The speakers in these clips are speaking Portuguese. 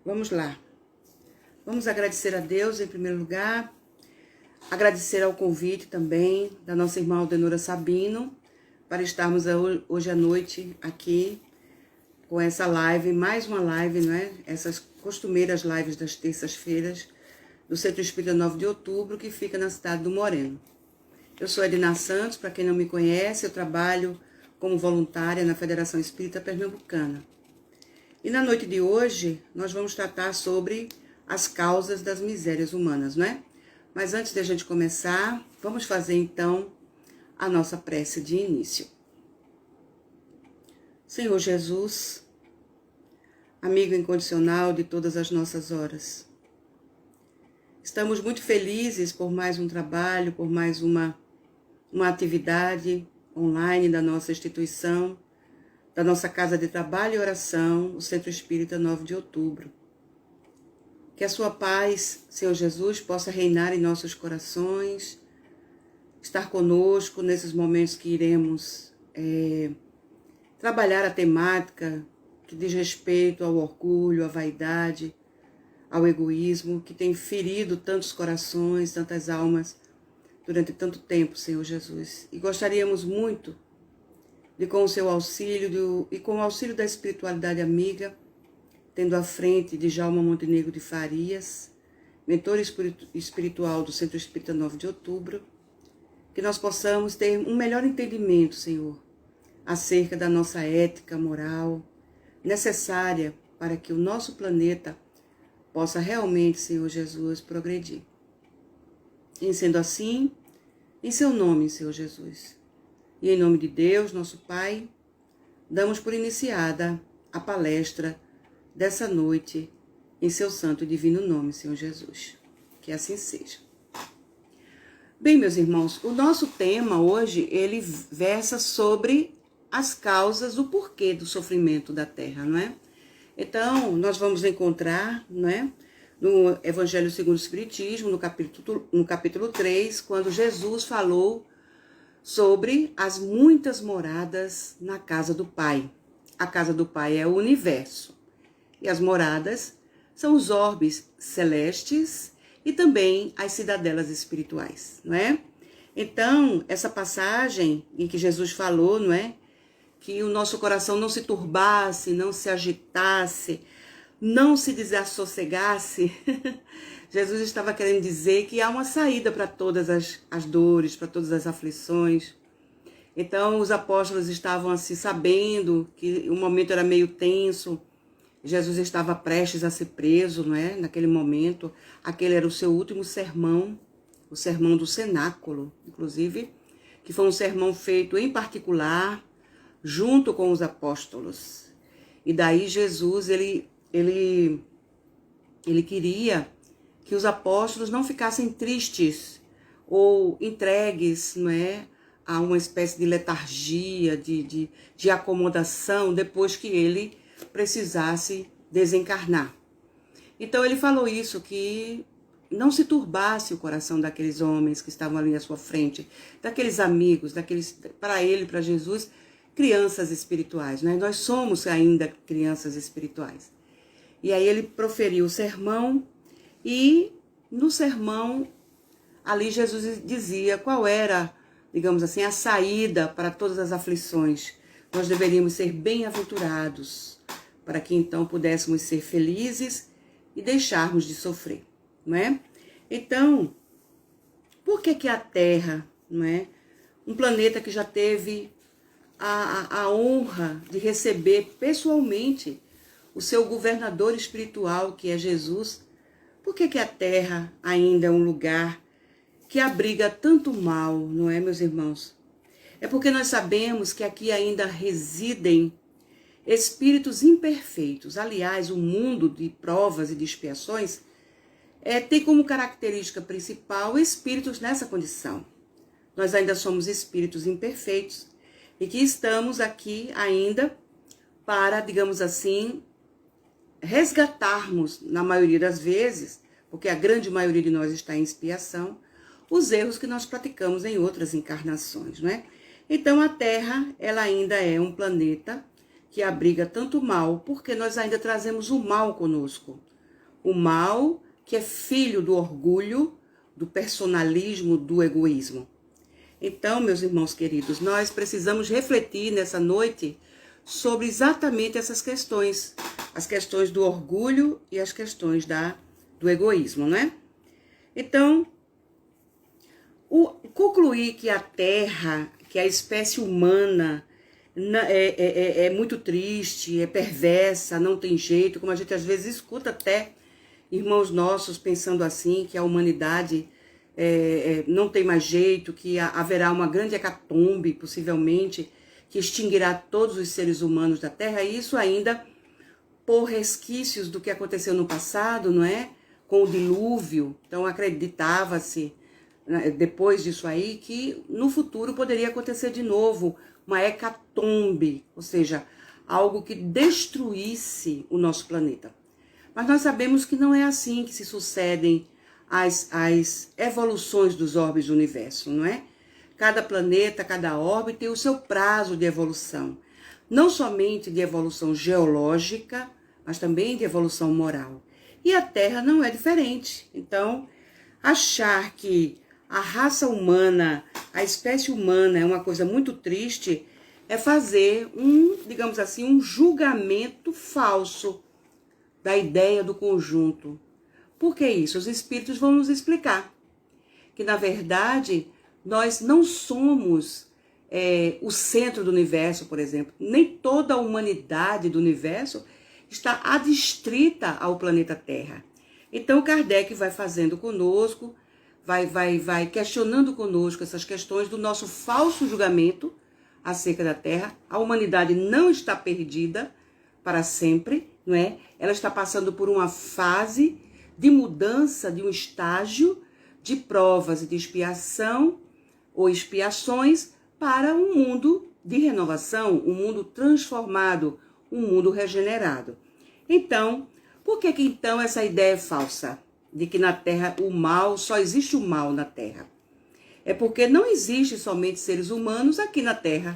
Vamos lá. Vamos agradecer a Deus em primeiro lugar, agradecer ao convite também da nossa irmã Aldenora Sabino, para estarmos hoje à noite aqui com essa live, mais uma live, não é? Essas costumeiras lives das terças-feiras do Centro Espírita 9 de Outubro, que fica na cidade do Moreno. Eu sou Edna Santos, para quem não me conhece, eu trabalho como voluntária na Federação Espírita Pernambucana. E na noite de hoje, nós vamos tratar sobre as causas das misérias humanas, não é? Mas antes de a gente começar, vamos fazer então a nossa prece de início. Senhor Jesus, amigo incondicional de todas as nossas horas, estamos muito felizes por mais um trabalho, por mais uma atividade online da nossa instituição, da nossa casa de trabalho e oração, o Centro Espírita 9 de Outubro. Que a sua paz, Senhor Jesus, possa reinar em nossos corações, estar conosco nesses momentos que iremos trabalhar a temática que diz respeito ao orgulho, à vaidade, ao egoísmo, que tem ferido tantos corações, tantas almas durante tanto tempo, Senhor Jesus. E gostaríamos muito de, com o seu auxílio e com o auxílio da espiritualidade amiga, tendo à frente de Djalma Montenegro de Farias, mentor espiritual do Centro Espírita 9 de Outubro, que nós possamos ter um melhor entendimento, Senhor, acerca da nossa ética moral, necessária para que o nosso planeta possa realmente, Senhor Jesus, progredir. E sendo assim, em seu nome, Senhor Jesus, e em nome de Deus, nosso Pai, damos por iniciada a palestra dessa noite, em seu santo e divino nome, Senhor Jesus. Que assim seja. Bem, meus irmãos, o nosso tema hoje, ele versa sobre as causas, o porquê do sofrimento da Terra, não é? Então, nós vamos encontrar, não é? No Evangelho segundo o Espiritismo, no capítulo 3, quando Jesus falou sobre as muitas moradas na casa do Pai. A casa do Pai é o universo. E as moradas são os orbes celestes e também as cidadelas espirituais, não é? Então, essa passagem em que Jesus falou, não é? Que o nosso coração não se turbasse, não se agitasse, não se desassossegasse. Jesus estava querendo dizer que há uma saída para todas as dores, para todas as aflições. Então, os apóstolos estavam assim, sabendo que o momento era meio tenso. Jesus estava prestes a ser preso, não é? Naquele momento, aquele era o seu último sermão, o sermão do cenáculo, inclusive, que foi um sermão feito em particular, junto com os apóstolos. E daí Jesus, ele queria que os apóstolos não ficassem tristes ou entregues, não é? A uma espécie de letargia, de acomodação, depois que ele precisasse desencarnar. Então ele falou isso, que não se turbasse o coração daqueles homens que estavam ali à sua frente, daqueles amigos, para ele, para Jesus, crianças espirituais, né? Nós somos ainda crianças espirituais. E aí ele proferiu o sermão e no sermão ali Jesus dizia qual era, digamos assim, a saída para todas as aflições. Nós deveríamos ser bem-aventurados, para que então pudéssemos ser felizes e deixarmos de sofrer, não é? Então, por que a Terra, não é? Um planeta que já teve a honra de receber pessoalmente o seu governador espiritual, que é Jesus, por que a Terra ainda é um lugar que abriga tanto mal, não é, meus irmãos? É porque nós sabemos que aqui ainda residem espíritos imperfeitos. Aliás, o mundo de provas e de expiações tem como característica principal espíritos nessa condição. Nós ainda somos espíritos imperfeitos e que estamos aqui ainda para, digamos assim, resgatarmos, na maioria das vezes, porque a grande maioria de nós está em expiação, os erros que nós praticamos em outras encarnações, não é? Então a Terra, ela ainda é um planeta que abriga tanto mal, porque nós ainda trazemos o mal conosco. O mal que é filho do orgulho, do personalismo, do egoísmo. Então, meus irmãos queridos, nós precisamos refletir nessa noite sobre exatamente essas questões. As questões do orgulho e as questões do egoísmo, não é? Então, concluir que a Terra, que a espécie humana é muito triste, é perversa, não tem jeito, como a gente às vezes escuta até irmãos nossos pensando assim, que a humanidade não tem mais jeito, que haverá uma grande hecatombe, possivelmente, que extinguirá todos os seres humanos da Terra, e isso ainda por resquícios do que aconteceu no passado, não é? Com o dilúvio. Então acreditava-se, depois disso aí, que no futuro poderia acontecer de novo uma hecatombe, ou seja, algo que destruísse o nosso planeta. Mas nós sabemos que não é assim que se sucedem as evoluções dos orbes do universo, não é? Cada planeta, cada orbe tem o seu prazo de evolução. Não somente de evolução geológica, mas também de evolução moral. E a Terra não é diferente. Então, achar que a raça humana, a espécie humana é uma coisa muito triste, é fazer digamos assim, um julgamento falso da ideia do conjunto. Por que isso? Os espíritos vão nos explicar que, na verdade, nós não somos o centro do universo, por exemplo. Nem toda a humanidade do universo está adstrita ao planeta Terra. Então, Kardec vai fazendo conosco, vai questionando conosco essas questões do nosso falso julgamento acerca da Terra. A humanidade não está perdida para sempre, não é? Ela está passando por uma fase de mudança, de um estágio de provas e de expiação ou expiações para um mundo de renovação, um mundo transformado, um mundo regenerado. Então, por que então essa ideia é falsa? De que na Terra o mal, só existe o mal na Terra. É porque não existe somente seres humanos aqui na Terra.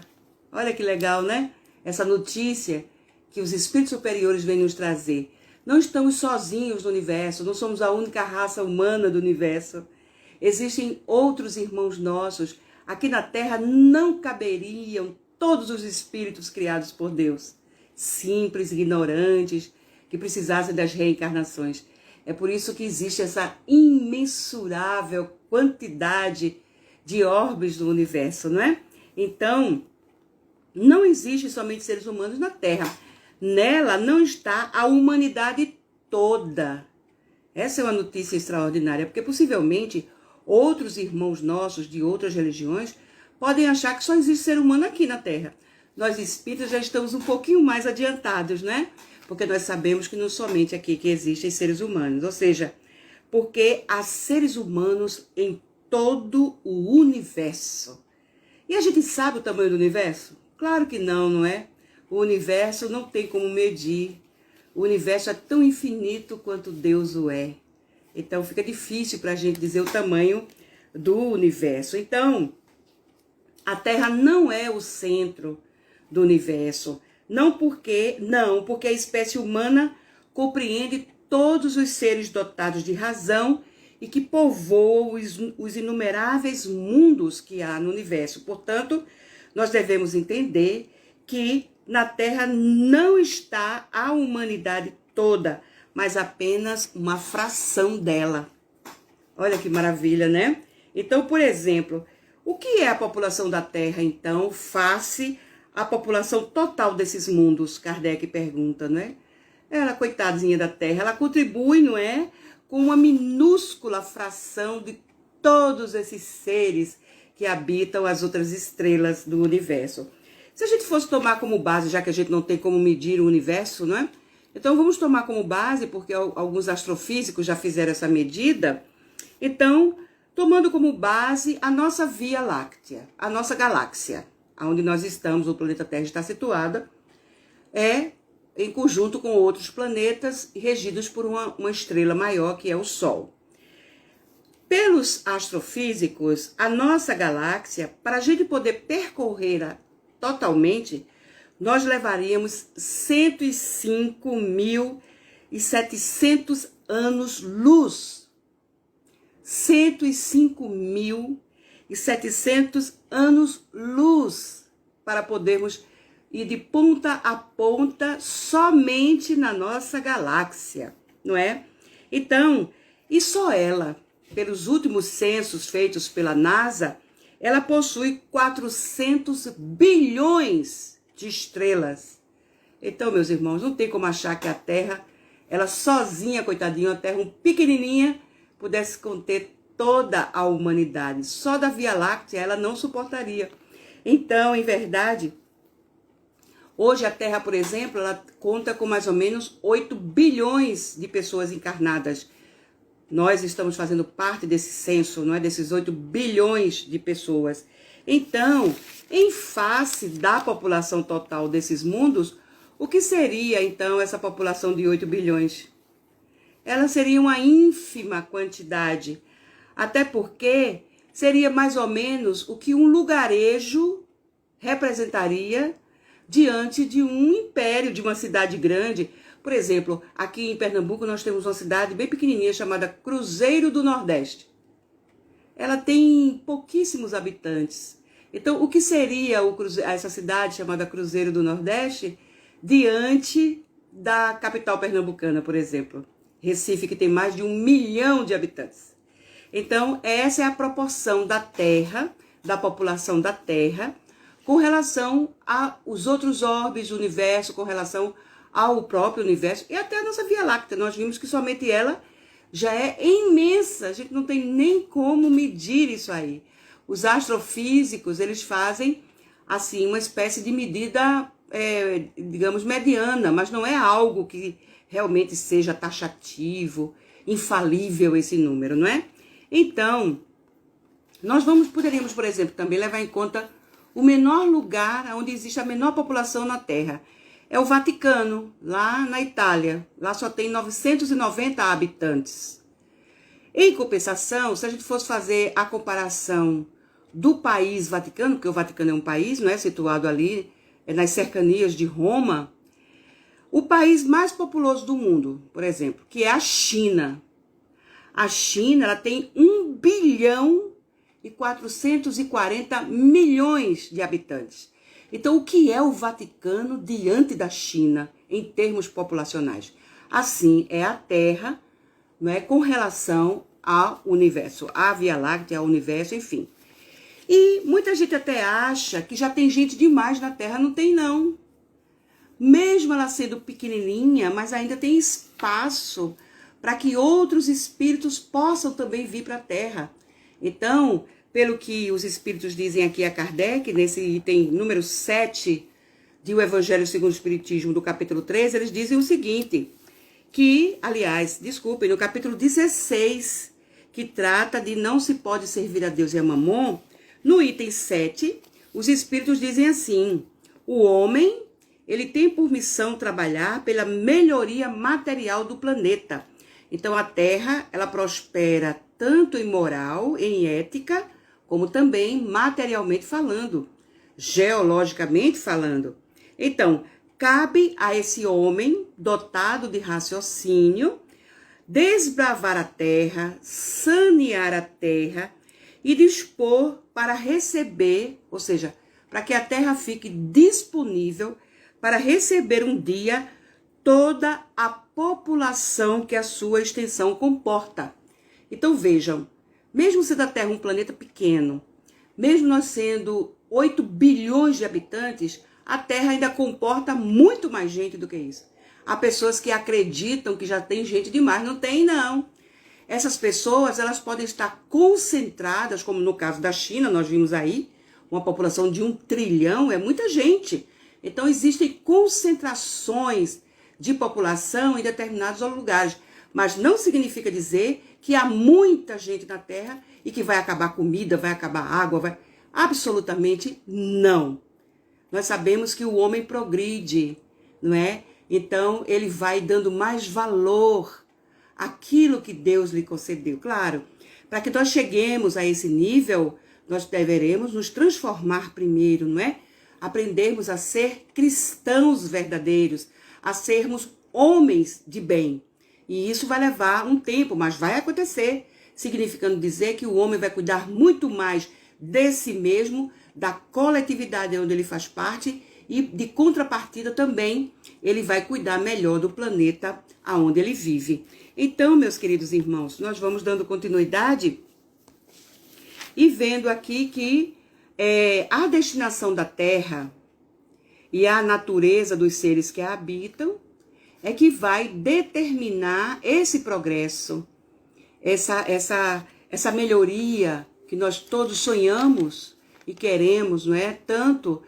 Olha que legal, né? Essa notícia que os espíritos superiores vêm nos trazer. Não estamos sozinhos no universo, não somos a única raça humana do universo. Existem outros irmãos nossos. Aqui na Terra não caberiam todos os espíritos criados por Deus. Simples, ignorantes, que precisassem das reencarnações. É por isso que existe essa imensurável quantidade de orbes do universo, não é? Então, não existe somente seres humanos na Terra. Nela não está a humanidade toda. Essa é uma notícia extraordinária, porque possivelmente outros irmãos nossos de outras religiões podem achar que só existe ser humano aqui na Terra. Nós espíritas já estamos um pouquinho mais adiantados, né? Porque nós sabemos que não somente aqui que existem seres humanos, ou seja, porque há seres humanos em todo o universo. E a gente sabe o tamanho do universo? Claro que não, não é? O universo não tem como medir. O universo é tão infinito quanto Deus o é. Então fica difícil para a gente dizer o tamanho do universo. Então, a Terra não é o centro do universo. Não porque a espécie humana compreende todos os seres dotados de razão e que povoam os inumeráveis mundos que há no universo. Portanto, nós devemos entender que na Terra não está a humanidade toda, mas apenas uma fração dela. Olha que maravilha, né? Então, por exemplo, o que é a população da Terra, então, face à população total desses mundos? Kardec pergunta, não é? Ela, coitadinha da Terra, ela contribui, não é? Com uma minúscula fração de todos esses seres que habitam as outras estrelas do universo. Se a gente fosse tomar como base, já que a gente não tem como medir o universo, não é? Então vamos tomar como base, porque alguns astrofísicos já fizeram essa medida. Então, tomando como base a nossa Via Láctea, a nossa galáxia, onde nós estamos, o planeta Terra está situada, em conjunto com outros planetas regidos por uma estrela maior, que é o Sol. Pelos astrofísicos, a nossa galáxia, para a gente poder percorrer totalmente, nós levaríamos 105 mil 105.700 anos-luz. 105.700 anos-luz para podermos ir de ponta a ponta somente na nossa galáxia, não é? Então, e só ela, pelos últimos censos feitos pela NASA, ela possui 400 bilhões de estrelas. Então, meus irmãos, não tem como achar que a Terra, ela sozinha, coitadinha, uma Terra pequenininha, pudesse conter toda a humanidade. Só da Via Láctea ela não suportaria. Então, em verdade, hoje a Terra, por exemplo, ela conta com mais ou menos 8 bilhões de pessoas encarnadas. Nós estamos fazendo parte desse censo, não é? Desses 8 bilhões de pessoas. Então, em face da população total desses mundos, o que seria, então, essa população de 8 bilhões? Ela seria uma ínfima quantidade, até porque seria mais ou menos o que um lugarejo representaria diante de um império, de uma cidade grande. Por exemplo, aqui em Pernambuco nós temos uma cidade bem pequenininha chamada Cruzeiro do Nordeste. Ela tem pouquíssimos habitantes. Então, o que seria essa cidade chamada Cruzeiro do Nordeste diante da capital pernambucana, por exemplo? Recife, que tem mais de 1 milhão de habitantes. Então, essa é a proporção da Terra, da população da Terra, com relação aos outros orbes do universo, com relação ao próprio universo e até a nossa Via Láctea. Nós vimos que somente ela já é imensa, a gente não tem nem como medir isso aí. Os astrofísicos, eles fazem, assim, uma espécie de medida, digamos, mediana, mas não é algo que realmente seja taxativo, infalível esse número, não é? Então, nós poderíamos, por exemplo, também levar em conta o menor lugar onde existe a menor população na Terra. É o Vaticano, lá na Itália. Lá só tem 990 habitantes. Em compensação, se a gente fosse fazer a comparação do país Vaticano, porque o Vaticano é um país, não é, situado ali nas cercanias de Roma, o país mais populoso do mundo, por exemplo, que é a China. A China, ela tem 1 bilhão e 440 milhões de habitantes. Então, o que é o Vaticano diante da China, em termos populacionais? Assim, é a Terra, não é, com relação ao universo, à Via Láctea, ao universo, enfim. E muita gente até acha que já tem gente demais na Terra. Não tem, não. Mesmo ela sendo pequenininha, mas ainda tem espaço para que outros espíritos possam também vir para a Terra. Então, pelo que os espíritos dizem aqui a Kardec, nesse item número 7 de O Evangelho segundo o Espiritismo, do capítulo 13, eles dizem o seguinte, que, aliás, desculpem, no capítulo 16, que trata de não se pode servir a Deus e a Mamon, no item 7, os espíritos dizem assim, o homem, ele tem por missão trabalhar pela melhoria material do planeta. Então, a Terra, ela prospera tanto em moral, em ética, como também materialmente falando, geologicamente falando. Então, cabe a esse homem, dotado de raciocínio, desbravar a terra, sanear a terra e dispor para receber, ou seja, para que a terra fique disponível para receber um dia toda a população que a sua extensão comporta. Então, vejam, mesmo sendo a Terra um planeta pequeno, mesmo nós sendo 8 bilhões de habitantes, a Terra ainda comporta muito mais gente do que isso. Há pessoas que acreditam que já tem gente demais. Não tem, não. Essas pessoas, elas podem estar concentradas, como no caso da China, nós vimos aí, uma população de 1 trilhão, é muita gente. Então, existem concentrações de população em determinados lugares. Mas não significa dizer que há muita gente na Terra e que vai acabar comida, vai acabar água, vai... Absolutamente não. Nós sabemos que o homem progride, não é? Então, ele vai dando mais valor àquilo que Deus lhe concedeu. Claro, para que nós cheguemos a esse nível, nós deveremos nos transformar primeiro, não é? Aprendermos a ser cristãos verdadeiros, a sermos homens de bem. E isso vai levar um tempo, mas vai acontecer, significando dizer que o homem vai cuidar muito mais de si mesmo, da coletividade onde ele faz parte, e de contrapartida também ele vai cuidar melhor do planeta aonde ele vive. Então, meus queridos irmãos, nós vamos dando continuidade e vendo aqui que a destinação da Terra e a natureza dos seres que a habitam é que vai determinar esse progresso, essa melhoria que nós todos sonhamos e queremos, não é? Tanto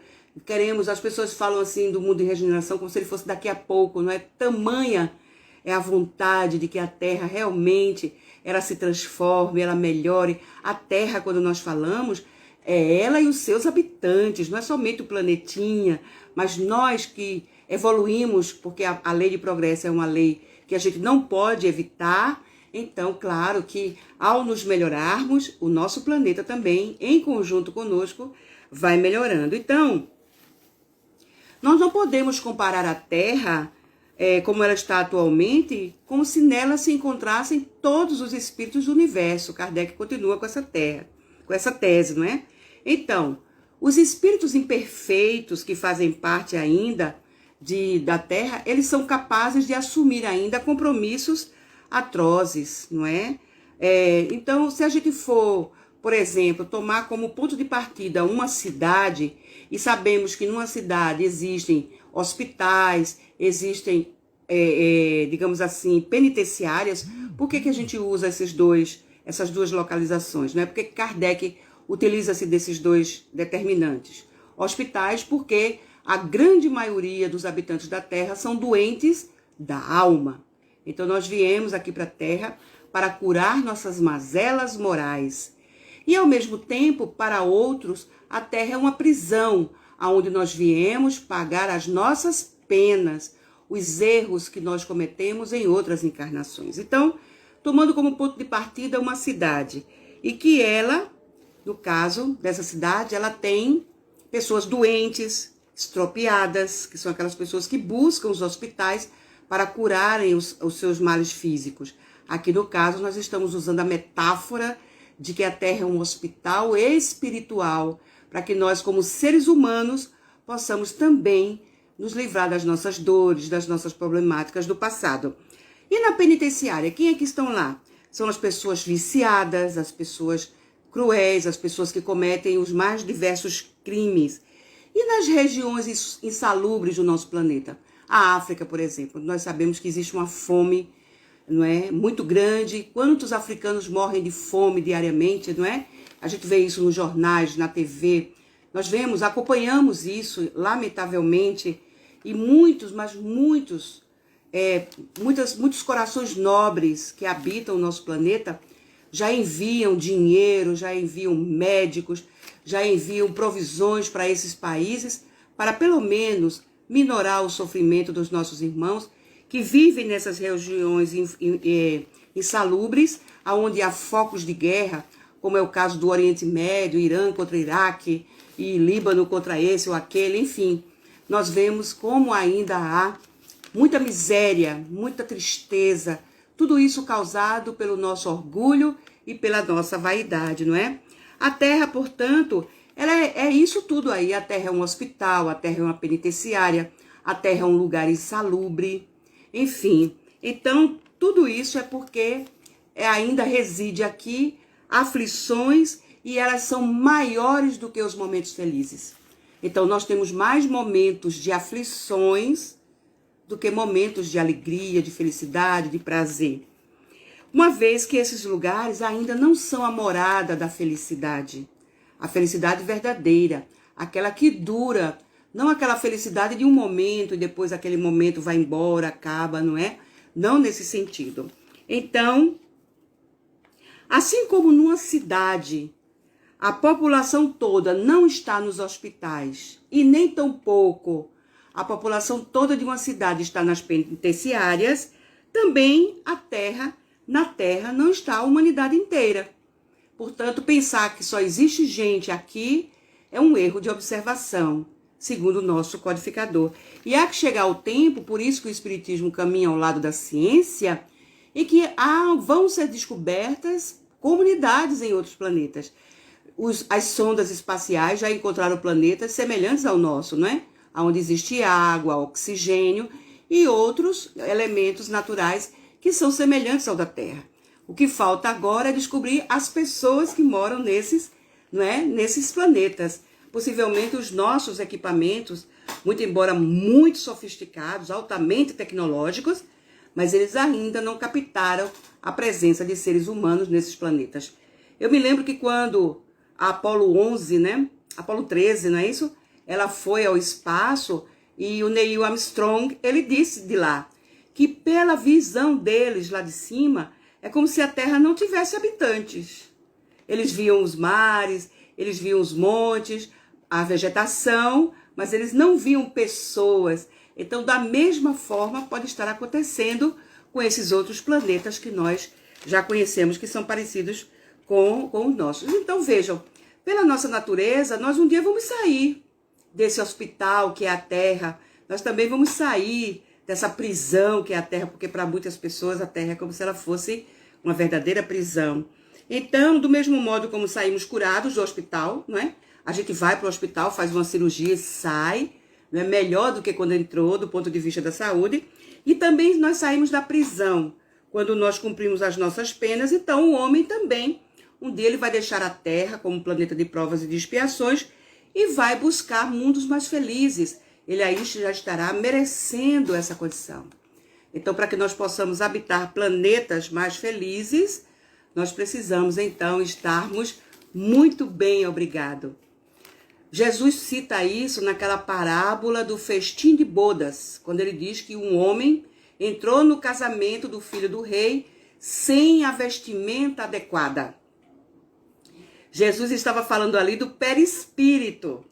queremos, as pessoas falam assim do mundo de regeneração como se ele fosse daqui a pouco, não é? Tamanha é a vontade de que a Terra realmente ela se transforme, ela melhore. A Terra, quando nós falamos, é ela e os seus habitantes, não é somente o planetinha, mas nós que evoluímos, porque a lei de progresso é uma lei que a gente não pode evitar. Então, claro que ao nos melhorarmos, o nosso planeta também, em conjunto conosco, vai melhorando. Então, nós não podemos comparar a Terra, como ela está atualmente, como se nela se encontrassem todos os espíritos do universo. Kardec continua com essa tese, não é? Então, os espíritos imperfeitos que fazem parte ainda da Terra, eles são capazes de assumir ainda compromissos atrozes, não é? Então, se a gente for, por exemplo, tomar como ponto de partida uma cidade, e sabemos que numa cidade existem hospitais, existem, digamos assim, penitenciárias, por que a gente usa essas duas localizações? Não é? Porque Kardec utiliza-se desses dois determinantes. Hospitais, porque a grande maioria dos habitantes da Terra são doentes da alma. Então, nós viemos aqui para a Terra para curar nossas mazelas morais. E, ao mesmo tempo, para outros, a Terra é uma prisão, onde nós viemos pagar as nossas penas, os erros que nós cometemos em outras encarnações. Então, tomando como ponto de partida uma cidade, e que ela, no caso dessa cidade, ela tem pessoas doentes, estropiadas, que são aquelas pessoas que buscam os hospitais para curarem os seus males físicos. Aqui, no caso, nós estamos usando a metáfora de que a Terra é um hospital espiritual, para que nós, como seres humanos, possamos também nos livrar das nossas dores, das nossas problemáticas do passado. E na penitenciária, quem é que estão lá? São as pessoas viciadas, as pessoas cruéis, as pessoas que cometem os mais diversos crimes. E nas regiões insalubres do nosso planeta? A África, por exemplo, nós sabemos que existe uma fome, não é, muito grande. Quantos africanos morrem de fome diariamente, não é? A gente vê isso nos jornais, na TV. Nós vemos, acompanhamos isso, lamentavelmente, e muitos corações nobres que habitam o nosso planeta já enviam dinheiro, já enviam médicos, já enviam provisões para esses países, para pelo menos minorar o sofrimento dos nossos irmãos que vivem nessas regiões insalubres, onde há focos de guerra, como é o caso do Oriente Médio, Irã contra Iraque, e Líbano contra esse ou aquele, enfim. Nós vemos como ainda há muita miséria, muita tristeza, tudo isso causado pelo nosso orgulho e pela nossa vaidade, não é? A Terra, portanto, ela é isso tudo aí. A Terra é um hospital, a Terra é uma penitenciária, a Terra é um lugar insalubre, enfim. Então, tudo isso é porque ainda reside aqui aflições e elas são maiores do que os momentos felizes. Então, nós temos mais momentos de aflições do que momentos de alegria, de felicidade, de prazer. Uma vez que esses lugares ainda não são a morada da felicidade. A felicidade verdadeira, aquela que dura, não aquela felicidade de um momento e depois aquele momento vai embora, acaba, não é? Não nesse sentido. Então, assim como numa cidade, a população toda não está nos hospitais e nem tampouco a população toda de uma cidade está nas penitenciárias, também na Terra não está a humanidade inteira. Portanto, pensar que só existe gente aqui é um erro de observação. segundo o nosso codificador. E há que chegar o tempo, por isso que o Espiritismo caminha ao lado da ciência, e que vão ser descobertas comunidades em outros planetas. As sondas espaciais já encontraram planetas semelhantes ao nosso, não é? Onde existe água, oxigênio e outros elementos naturais que são semelhantes ao da Terra. O que falta agora é descobrir as pessoas que moram nesses planetas. Possivelmente os nossos equipamentos, muito embora muito sofisticados, altamente tecnológicos, mas eles ainda não captaram a presença de seres humanos nesses planetas. Eu me lembro que quando a Apolo 11, Apolo 13, não é isso? Ela foi ao espaço e o Neil Armstrong, ele disse de lá que pela visão deles lá de cima, é como se a Terra não tivesse habitantes. Eles viam os mares, eles viam os montes, a vegetação, mas eles não viam pessoas. Então, da mesma forma, pode estar acontecendo com esses outros planetas que nós já conhecemos, que são parecidos com os nossos. Então, vejam, pela nossa natureza, nós um dia vamos sair desse hospital que é a Terra. Nós também vamos sair dessa prisão que é a Terra, porque para muitas pessoas a Terra é como se ela fosse uma verdadeira prisão. Então, do mesmo modo como saímos curados do hospital, não é? A gente vai para o hospital, faz uma cirurgia e sai, não é? Melhor do que quando entrou, do ponto de vista da saúde. E também nós saímos da prisão, quando nós cumprimos as nossas penas. Então, o homem também, um dia ele vai deixar a Terra como planeta de provas e de expiações e vai buscar mundos mais felizes. Ele aí já estará merecendo essa condição. Então, para que nós possamos habitar planetas mais felizes, nós precisamos, então, estarmos muito bem, obrigado. Jesus cita isso naquela parábola do festim de bodas, quando ele diz que um homem entrou no casamento do filho do rei sem a vestimenta adequada. Jesus estava falando ali do perispírito,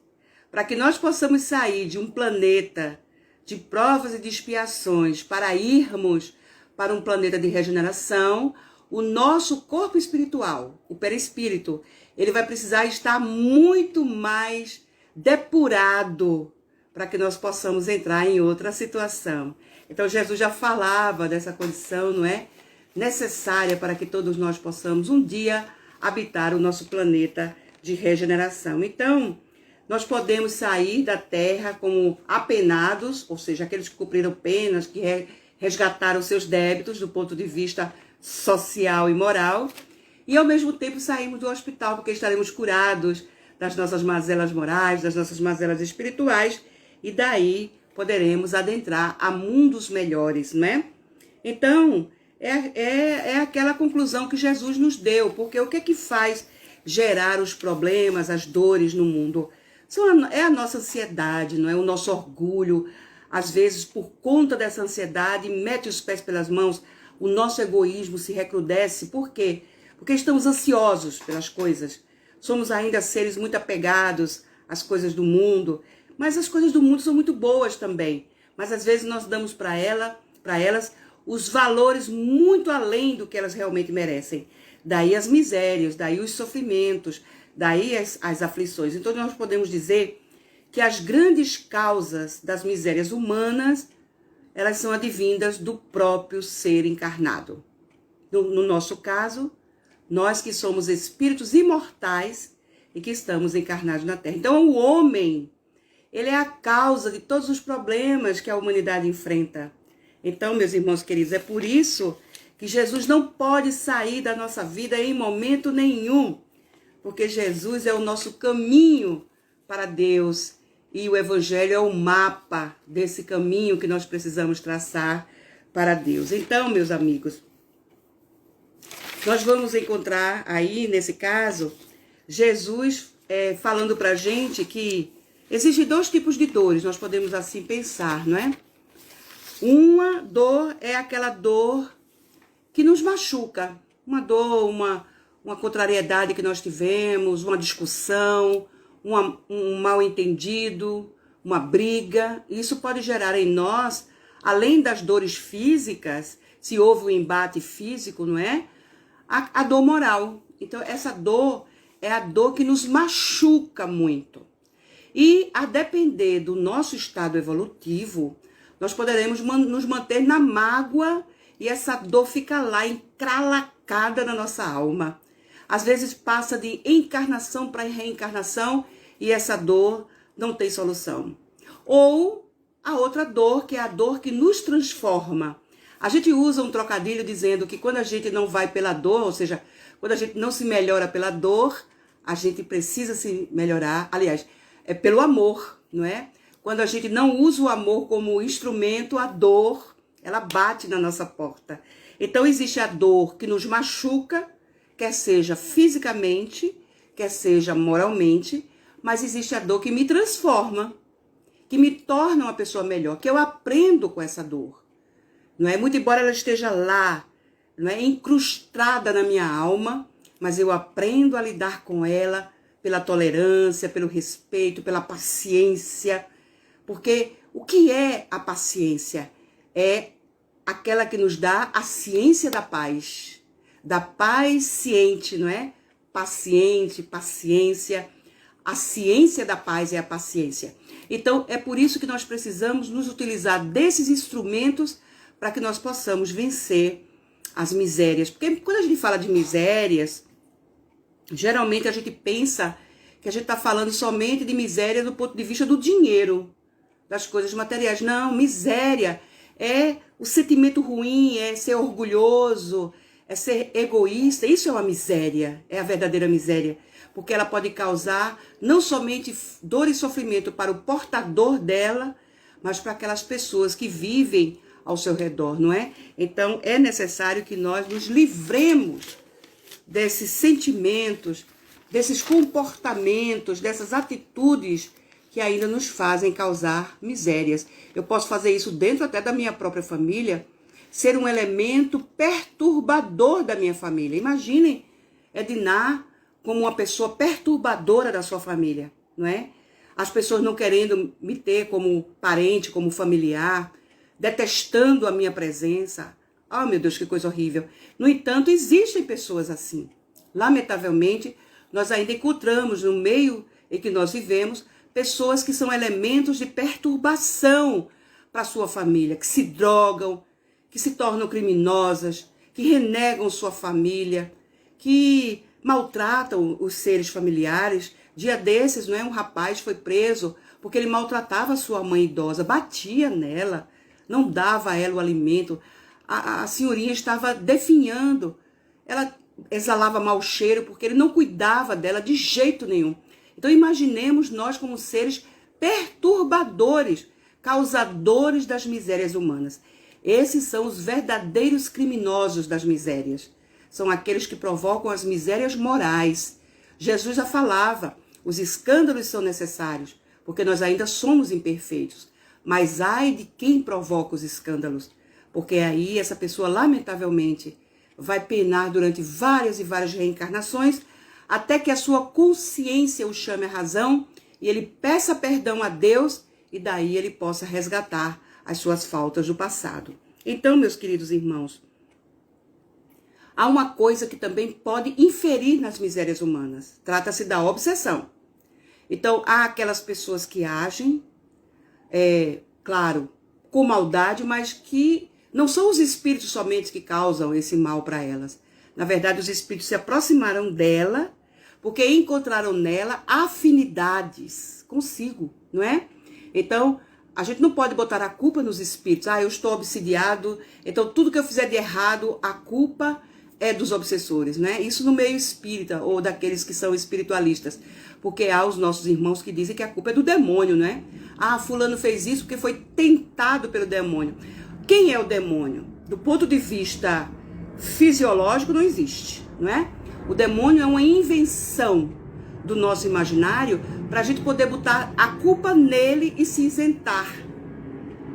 para que nós possamos sair de um planeta de provas e de expiações para irmos para um planeta de regeneração. O nosso corpo espiritual, o perispírito, ele vai precisar estar muito mais depurado para que nós possamos entrar em outra situação. Então, Jesus já falava dessa condição, não é? Necessária para que todos nós possamos um dia habitar o nosso planeta de regeneração. Então, nós podemos sair da Terra como apenados, ou seja, aqueles que cumpriram penas, que resgataram seus débitos do ponto de vista social e moral, e ao mesmo tempo saímos do hospital, porque estaremos curados das nossas mazelas morais, das nossas mazelas espirituais, e daí poderemos adentrar a mundos melhores, né? Então, é aquela conclusão que Jesus nos deu, porque o que é que faz gerar os problemas, as dores no mundo? É a nossa ansiedade, não é? O nosso orgulho. Às vezes, por conta dessa ansiedade, mete os pés pelas mãos, o nosso egoísmo se recrudesce. Por quê? Porque estamos ansiosos pelas coisas. Somos ainda seres muito apegados às coisas do mundo, mas as coisas do mundo são muito boas também. Mas às vezes nós damos para elas os valores muito além do que elas realmente merecem. Daí as misérias, daí os sofrimentos, daí as aflições. Então nós podemos dizer que as grandes causas das misérias humanas, elas são advindas do próprio ser encarnado. No nosso caso, nós que somos espíritos imortais e que estamos encarnados na Terra. Então o homem, ele é a causa de todos os problemas que a humanidade enfrenta. Então, meus irmãos queridos, é por isso que Jesus não pode sair da nossa vida em momento nenhum, porque Jesus é o nosso caminho para Deus e o Evangelho é o mapa desse caminho que nós precisamos traçar para Deus. Então, meus amigos, nós vamos encontrar aí, nesse caso, Jesus falando para a gente que existem dois tipos de dores, nós podemos assim pensar, não é? Uma dor é aquela dor que nos machuca, uma dor, uma contrariedade que nós tivemos, uma discussão, um mal-entendido, uma briga. Isso pode gerar em nós, além das dores físicas, se houve um embate físico, não é? A dor moral. Então, essa dor é a dor que nos machuca muito. E, a depender do nosso estado evolutivo, nós poderemos nos manter na mágoa e essa dor fica lá encralacada na nossa alma. Às vezes passa de encarnação para reencarnação e essa dor não tem solução. Ou a outra dor, que é a dor que nos transforma. A gente usa um trocadilho dizendo que quando a gente não vai pela dor, ou seja, quando a gente não se melhora pela dor, a gente precisa se melhorar. Aliás, é pelo amor, não é? Quando a gente não usa o amor como instrumento, a dor, ela bate na nossa porta. Então existe a dor que nos machuca, quer seja fisicamente, quer seja moralmente, mas existe a dor que me transforma, que me torna uma pessoa melhor, que eu aprendo com essa dor. Não é? Muito embora ela esteja lá, não é, incrustada na minha alma, mas eu aprendo a lidar com ela pela tolerância, pelo respeito, pela paciência. Porque o que é a paciência? É aquela que nos dá a ciência da paz ciente, não é? Paciente, paciência. A ciência da paz é a paciência. Então, é por isso que nós precisamos nos utilizar desses instrumentos para que nós possamos vencer as misérias. Porque quando a gente fala de misérias, geralmente a gente pensa que a gente está falando somente de miséria do ponto de vista do dinheiro, das coisas materiais. Não, miséria é o sentimento ruim, é ser orgulhoso, é ser egoísta. Isso é uma miséria, é a verdadeira miséria. Porque ela pode causar não somente dor e sofrimento para o portador dela, mas para aquelas pessoas que vivem ao seu redor, não é? Então, é necessário que nós nos livremos desses sentimentos, desses comportamentos, dessas atitudes que ainda nos fazem causar misérias. Eu posso fazer isso dentro até da minha própria família, ser um elemento perturbador da minha família. Imaginem Edna como uma pessoa perturbadora da sua família, não é? As pessoas não querendo me ter como parente, como familiar, detestando a minha presença. Oh, meu Deus, que coisa horrível. No entanto, existem pessoas assim. Lamentavelmente, nós ainda encontramos no meio em que nós vivemos pessoas que são elementos de perturbação para a sua família, que se drogam, que se tornam criminosas, que renegam sua família, que maltratam os seres familiares. Dia desses, não é, um rapaz foi preso porque ele maltratava a sua mãe idosa, batia nela, não dava a ela o alimento. A senhorinha estava definhando, ela exalava mau cheiro porque ele não cuidava dela de jeito nenhum. Então imaginemos nós como seres perturbadores, causadores das misérias humanas. Esses são os verdadeiros criminosos das misérias. São aqueles que provocam as misérias morais. Jesus já falava, os escândalos são necessários, porque nós ainda somos imperfeitos. Mas ai de quem provoca os escândalos, porque aí essa pessoa, lamentavelmente, vai penar durante várias e várias reencarnações, até que a sua consciência o chame à razão e ele peça perdão a Deus e daí ele possa resgatar as suas faltas do passado. Então, meus queridos irmãos, há uma coisa que também pode inferir nas misérias humanas. Trata-se da obsessão. Então, há aquelas pessoas que agem, claro, com maldade, mas que não são os espíritos somente que causam esse mal para elas. Na verdade, os espíritos se aproximaram dela porque encontraram nela afinidades consigo, não é? Então, a gente não pode botar a culpa nos espíritos. Eu estou obsidiado, então tudo que eu fizer de errado, a culpa é dos obsessores, né? Isso no meio espírita ou daqueles que são espiritualistas. Porque há os nossos irmãos que dizem que a culpa é do demônio, né? Fulano fez isso porque foi tentado pelo demônio. Quem é o demônio? Do ponto de vista fisiológico, não existe, não é? O demônio é uma invenção do nosso imaginário para a gente poder botar a culpa nele e se isentar,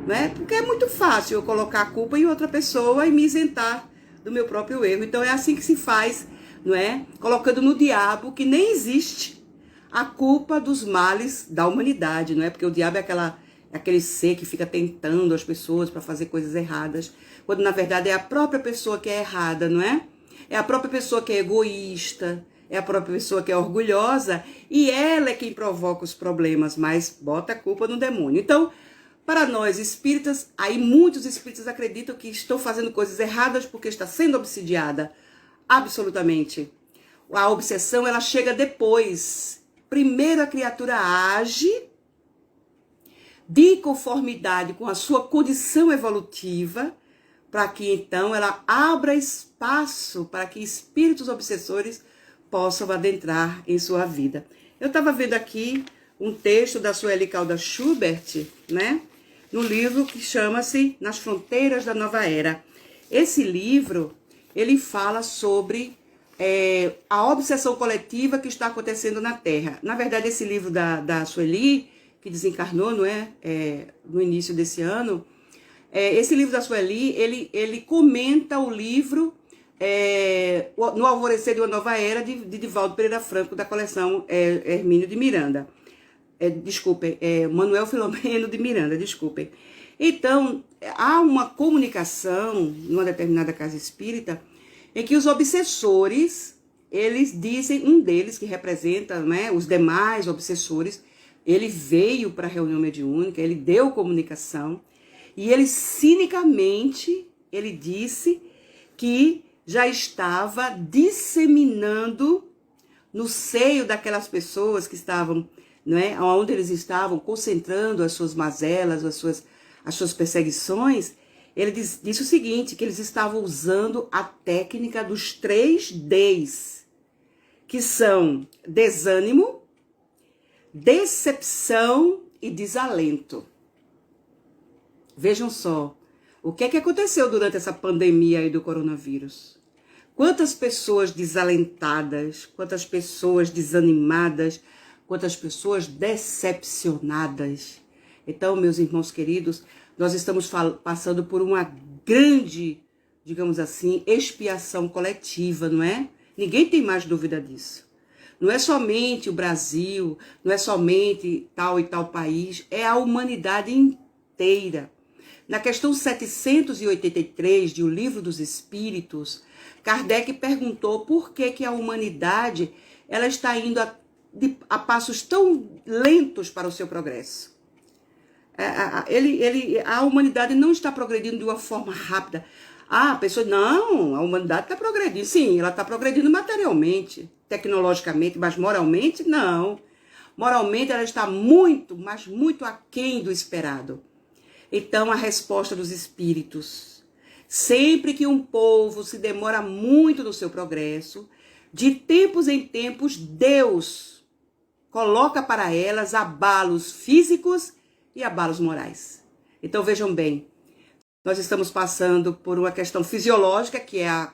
né? Porque é muito fácil eu colocar a culpa em outra pessoa e me isentar do meu próprio erro. Então é assim que se faz, não é? Colocando no diabo, que nem existe, a culpa dos males da humanidade, não é? Porque o diabo é aquele ser que fica tentando as pessoas para fazer coisas erradas, quando na verdade é a própria pessoa que é errada, não é? É a própria pessoa que é egoísta, é a própria pessoa que é orgulhosa e ela é quem provoca os problemas, mas bota a culpa no demônio. Então, para nós espíritas, aí muitos espíritas acreditam que estão fazendo coisas erradas porque está sendo obsidiada. Absolutamente. A obsessão, ela chega depois. Primeiro a criatura age de conformidade com a sua condição evolutiva, para que então ela abra espaço para que espíritos obsessores possam adentrar em sua vida. Eu estava vendo aqui um texto da Sueli Caldas Schubert, né? No livro que chama-se Nas Fronteiras da Nova Era. Esse livro, ele fala sobre a obsessão coletiva que está acontecendo na Terra. Na verdade, esse livro da Sueli, que desencarnou, não é? No início desse ano, esse livro da Sueli, ele comenta o livro No Alvorecer de uma Nova Era, de Divaldo Pereira Franco, da coleção Hermínio de Miranda. Manuel Filomeno de Miranda, desculpem. Então, há uma comunicação numa determinada casa espírita em que os obsessores, eles dizem, um deles que representa, né, os demais obsessores, ele veio para a reunião mediúnica, ele deu comunicação e ele cinicamente, ele disse que já estava disseminando no seio daquelas pessoas que estavam, né, onde eles estavam concentrando as suas mazelas, as suas perseguições. Ele disse o seguinte, que eles estavam usando a técnica dos 3 Ds, que são desânimo, decepção e desalento. Vejam só, o que é que aconteceu durante essa pandemia aí do coronavírus? Quantas pessoas desalentadas, quantas pessoas desanimadas, quantas pessoas decepcionadas. Então, meus irmãos queridos, nós estamos passando por uma grande, digamos assim, expiação coletiva, não é? Ninguém tem mais dúvida disso. Não é somente o Brasil, não é somente tal e tal país, é a humanidade inteira. Na questão 783 de O Livro dos Espíritos, Kardec perguntou por que a humanidade ela está indo a passos tão lentos para o seu progresso. A humanidade não está progredindo de uma forma rápida. A pessoa, não, a humanidade está progredindo. Sim, ela está progredindo materialmente, tecnologicamente, mas moralmente, não. Moralmente, ela está muito, mas muito aquém do esperado. Então, a resposta dos espíritos: sempre que um povo se demora muito no seu progresso, de tempos em tempos, Deus coloca para elas abalos físicos e abalos morais. Então, vejam bem, nós estamos passando por uma questão fisiológica, que é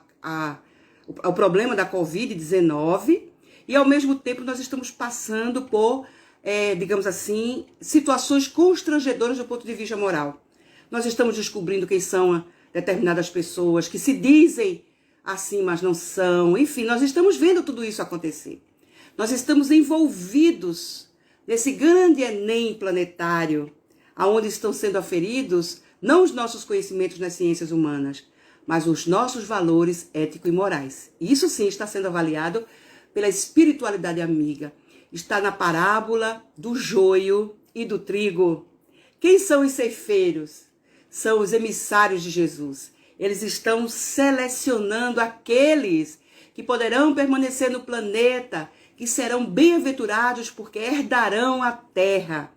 o problema da Covid-19, e ao mesmo tempo nós estamos passando por, digamos assim, situações constrangedoras do ponto de vista moral. Nós estamos descobrindo quem são determinadas pessoas que se dizem assim, mas não são. Enfim, nós estamos vendo tudo isso acontecer. Nós estamos envolvidos nesse grande Enem planetário, aonde estão sendo aferidos não os nossos conhecimentos nas ciências humanas, mas os nossos valores éticos e morais. E isso sim está sendo avaliado pela espiritualidade amiga. Está na parábola do joio e do trigo. Quem são os ceifeiros? São os emissários de Jesus. Eles estão selecionando aqueles que poderão permanecer no planeta, que serão bem-aventurados porque herdarão a terra.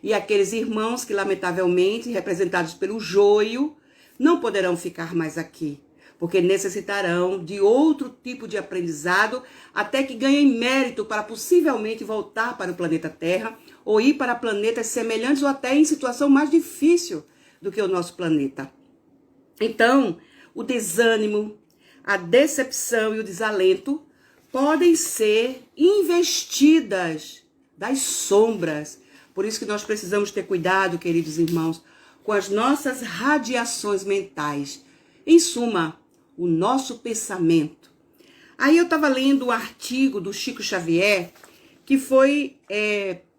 E aqueles irmãos que, lamentavelmente, representados pelo joio, não poderão ficar mais aqui, porque necessitarão de outro tipo de aprendizado até que ganhem mérito para possivelmente voltar para o planeta Terra ou ir para planetas semelhantes ou até em situação mais difícil do que o nosso planeta. Então, o desânimo, a decepção e o desalento podem ser investidas das sombras. Por isso que nós precisamos ter cuidado, queridos irmãos, com as nossas radiações mentais. Em suma, o nosso pensamento. Aí eu estava lendo um artigo do Chico Xavier, que foi,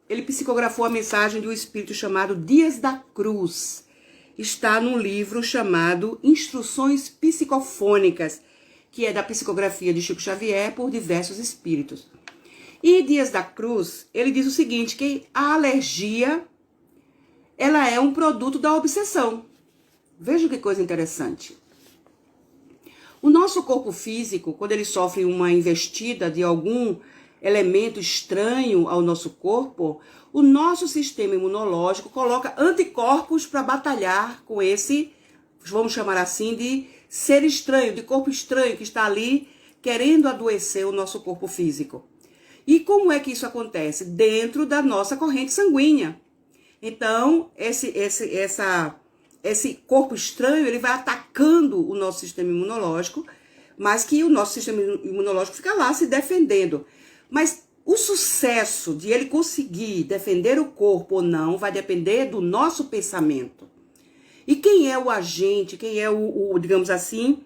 ele psicografou a mensagem de um espírito chamado Dias da Cruz. Está num livro chamado Instruções Psicofônicas, que é da psicografia de Chico Xavier por diversos espíritos. E Dias da Cruz, ele diz o seguinte, que a alergia, ela é um produto da obsessão. Veja que coisa interessante. O nosso corpo físico, quando ele sofre uma investida de algum elemento estranho ao nosso corpo, o nosso sistema imunológico coloca anticorpos para batalhar com esse, vamos chamar assim, de ser estranho, de corpo estranho que está ali querendo adoecer o nosso corpo físico. E como é que isso acontece? Dentro da nossa corrente sanguínea. Então, esse corpo estranho, ele vai atacando o nosso sistema imunológico, mas que o nosso sistema imunológico fica lá se defendendo. Mas o sucesso de ele conseguir defender o corpo ou não vai depender do nosso pensamento. E quem é o agente, quem é digamos assim,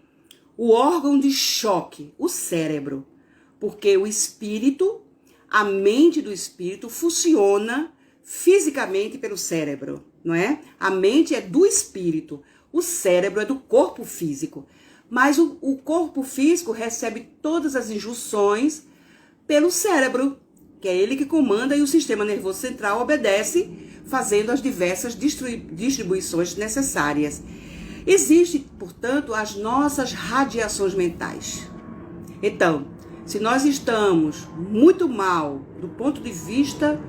o órgão de choque? O cérebro. Porque o espírito, a mente do espírito funciona fisicamente pelo cérebro, não é? A mente é do espírito, o cérebro é do corpo físico. Mas o corpo físico recebe todas as instruções pelo cérebro, que é ele que comanda e o sistema nervoso central obedece, fazendo as diversas distribuições necessárias. Existem, portanto, as nossas radiações mentais. Então, se nós estamos muito mal do ponto de vista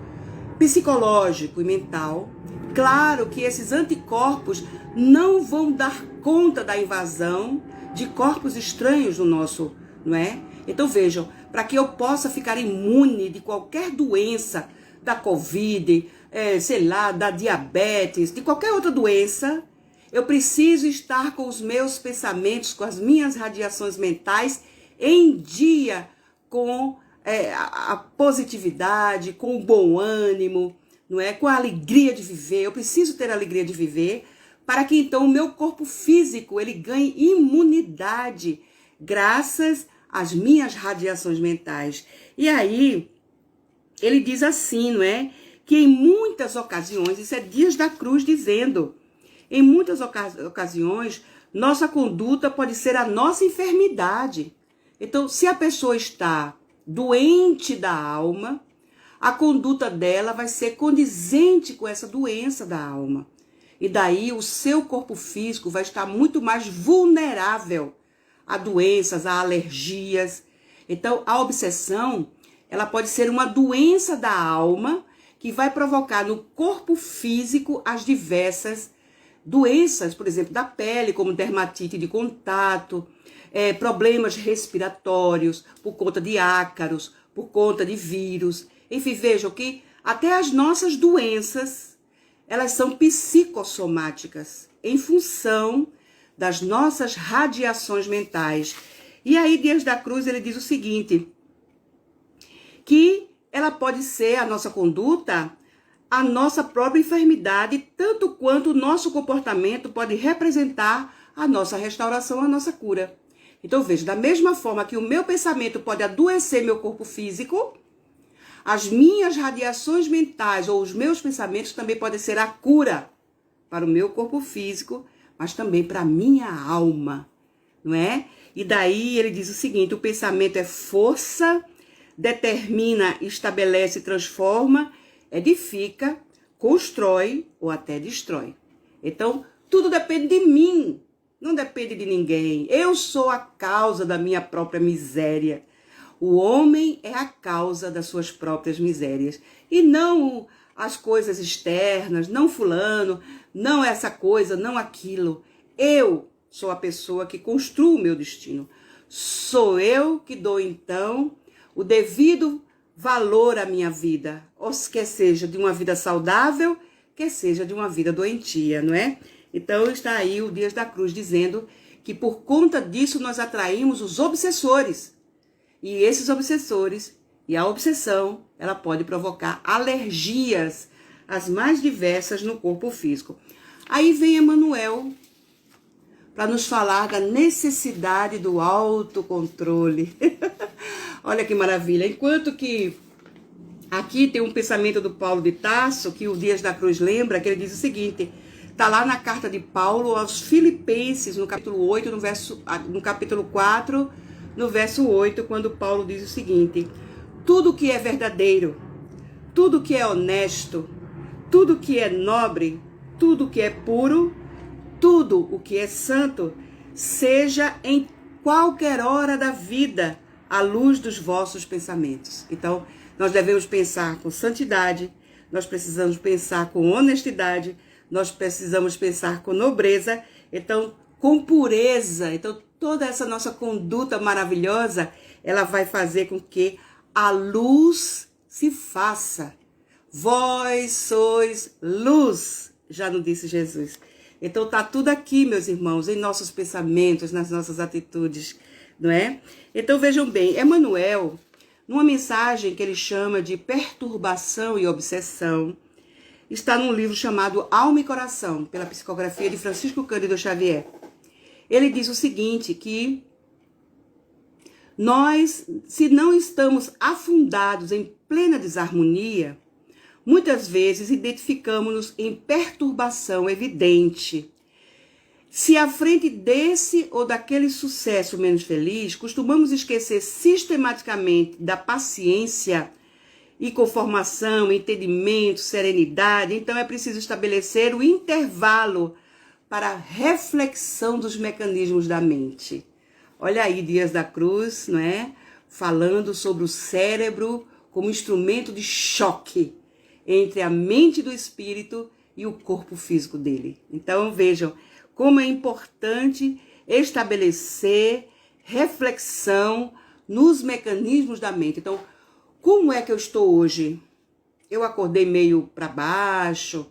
psicológico e mental, claro que esses anticorpos não vão dar conta da invasão de corpos estranhos no nosso, não é? Então vejam, para que eu possa ficar imune de qualquer doença, da Covid, sei lá, da diabetes, de qualquer outra doença, eu preciso estar com os meus pensamentos, com as minhas radiações mentais em dia, com a positividade, com o bom ânimo, não é? Com a alegria de viver. Eu preciso ter a alegria de viver para que então o meu corpo físico ele ganhe imunidade graças às minhas radiações mentais. E aí ele diz assim, não é? Que em muitas ocasiões, isso é Dias da Cruz dizendo, em muitas ocasiões, nossa conduta pode ser a nossa enfermidade. Então, se a pessoa está doente da alma, a conduta dela vai ser condizente com essa doença da alma. E daí o seu corpo físico vai estar muito mais vulnerável a doenças, a alergias. Então, a obsessão, ela pode ser uma doença da alma que vai provocar no corpo físico as diversas doenças, por exemplo, da pele, como dermatite de contato, problemas respiratórios, por conta de ácaros, por conta de vírus. Enfim, vejam que até as nossas doenças, elas são psicossomáticas, em função das nossas radiações mentais. E aí, Dias da Cruz, ele diz o seguinte, que ela pode ser, a nossa conduta, a nossa própria enfermidade, tanto quanto o nosso comportamento pode representar a nossa restauração, a nossa cura. Então, veja, da mesma forma que o meu pensamento pode adoecer meu corpo físico, as minhas radiações mentais ou os meus pensamentos também podem ser a cura para o meu corpo físico, mas também para a minha alma, não é? E daí ele diz o seguinte, o pensamento é força, determina, estabelece, transforma, edifica, constrói ou até destrói. Então, tudo depende de mim, não depende de ninguém. Eu sou a causa da minha própria miséria. O homem é a causa das suas próprias misérias. E não as coisas externas, não fulano, não essa coisa, não aquilo. Eu sou a pessoa que construo o meu destino. Sou eu que dou, então, o devido valor à minha vida. Ou quer seja de uma vida saudável, quer seja de uma vida doentia, não é? Então está aí o Dias da Cruz dizendo que por conta disso nós atraímos os obsessores. E esses obsessores e a obsessão, ela pode provocar alergias, as mais diversas no corpo físico. Aí vem Emmanuel para nos falar da necessidade do autocontrole. Olha que maravilha. Enquanto que aqui tem um pensamento do Paulo de Tarso, que o Dias da Cruz lembra, que ele diz o seguinte, está lá na carta de Paulo aos Filipenses, no capítulo 8, no capítulo 4, no verso 8, quando Paulo diz o seguinte: tudo que é verdadeiro, tudo que é honesto, tudo que é nobre, tudo que é puro, tudo o que é santo, seja em qualquer hora da vida à luz dos vossos pensamentos. Então, nós devemos pensar com santidade, nós precisamos pensar com honestidade, nós precisamos pensar com nobreza, então, com pureza. Então, toda essa nossa conduta maravilhosa, ela vai fazer com que a luz se faça. Vós sois luz, já nos disse Jesus. Então tá tudo aqui, meus irmãos, em nossos pensamentos, nas nossas atitudes, não é? Então vejam bem, Emmanuel, numa mensagem que ele chama de perturbação e obsessão, está num livro chamado Alma e Coração, pela psicografia de Francisco Cândido Xavier. Ele diz o seguinte, que nós, se não estamos afundados em plena desarmonia, muitas vezes identificamos-nos em perturbação evidente. Se à frente desse ou daquele sucesso menos feliz, costumamos esquecer sistematicamente da paciência e conformação, entendimento, serenidade, então é preciso estabelecer o intervalo para a reflexão dos mecanismos da mente. Olha aí Dias da Cruz, não é? Falando sobre o cérebro como instrumento de choque entre a mente do espírito e o corpo físico dele. Então vejam como é importante estabelecer reflexão nos mecanismos da mente. Então, como é que eu estou hoje? Eu acordei meio para baixo?